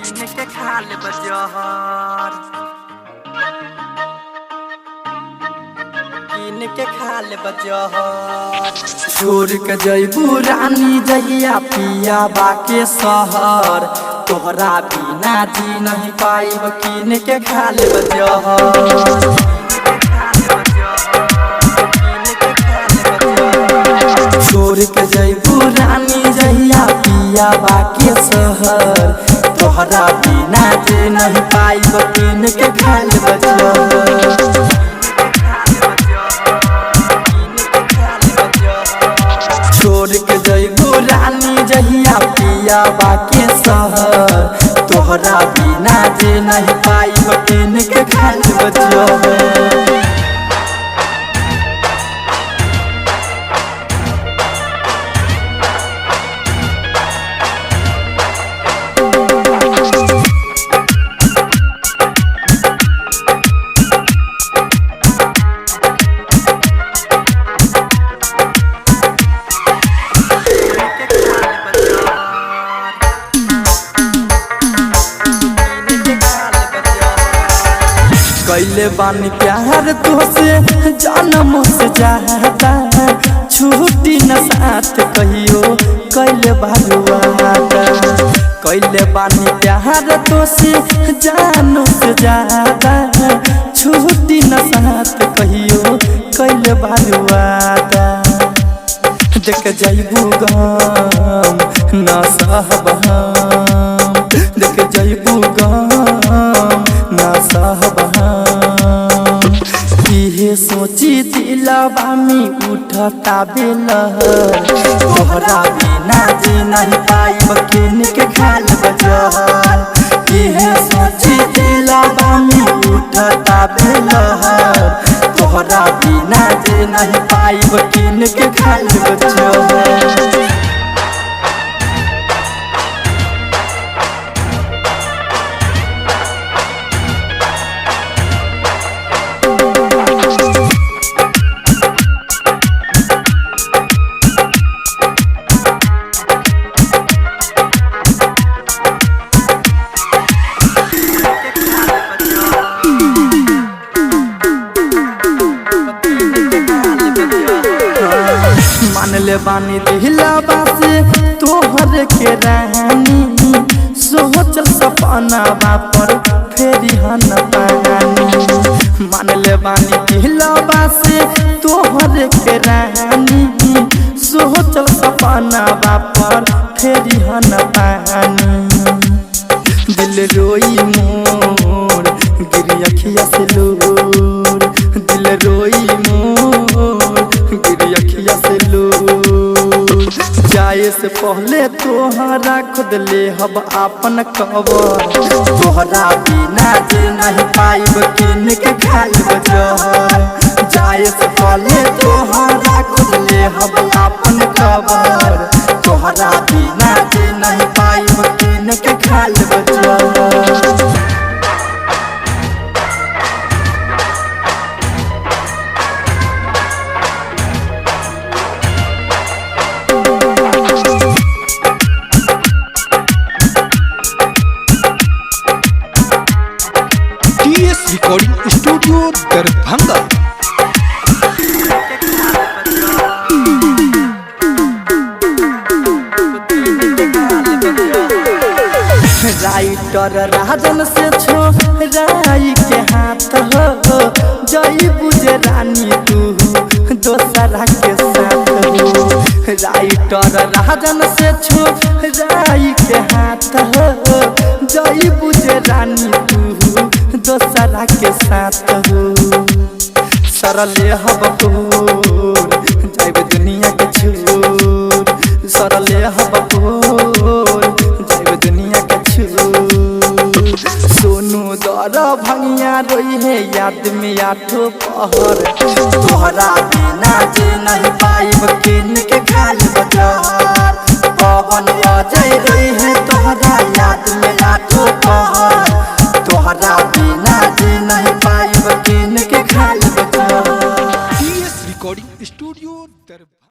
इनके खाल बजहर इनके खाल बजहर छोड़ के जइबू रानी जहिया पिया बाके शहर तोहरा बिना जी नहीं पाइब किन के खाल बजहर छोड़ के जइबू रानी जहिया पिया बाके शहर तोहरा बिना जी नहीं पाइब किन के खाल बजहर छोड़ के जइबू रानी जहिया पिया बाके शहर तोहरा बिना जे नहीं पाइब किन के खाल बजहर कैले बानी प्यार तुझसे जन्म से जाता छूटी न साथ कहियो कैले बारुआता कैले बानी प्यार तुझसे जानो से जाता छूटी न साथ कहियो कैले बारुआता देख जइबू गम न सहब हम देख जइबू गम न सहब इहे सोची दिलवा में उठता बेलहर तोहरा बिना जी नहीं पाइब किन के खाल बजहर इहे सोची दिलवा में उठता बेलहर तोहरा बिना जी नहीं पाइब किन के खाल बजहर मानले बानी दिलवा से तोहर के रानी सोचल सपना पर फेरी हन पानी मानले बानी दिलवा से तोहर के रानी सोचल सपना पर फेरी हन पानी दिल रोई मोर गिरी अखिया से लोर दिल रोई मोर गिरी अखिया से लोर जाए से पहले तोहरा खुद ले हब आपन कबर तोहरा बिना जे नहीं पाइब किन के खाल बजहर जाए से पहले तोहरा खुद ले हब आपन कबर तोहरा बिना जे नहीं पाइब किन के खाल बजहर recording studio Darbhanga writer Rajan से छोराई के हाथ हो जई बुझे रानी तू दोसरा के साथ हो राइटर राजन से छोराई के हाथ हो जई बुझे रानी तू दोसरा के साथ हो सरले हब तोर जाइब दुनिया के छोर सरले हब तोर जाइब दुनिया के छोर सोनू दर भंगिया रोई है याद में आठो पहर तोहरा बिना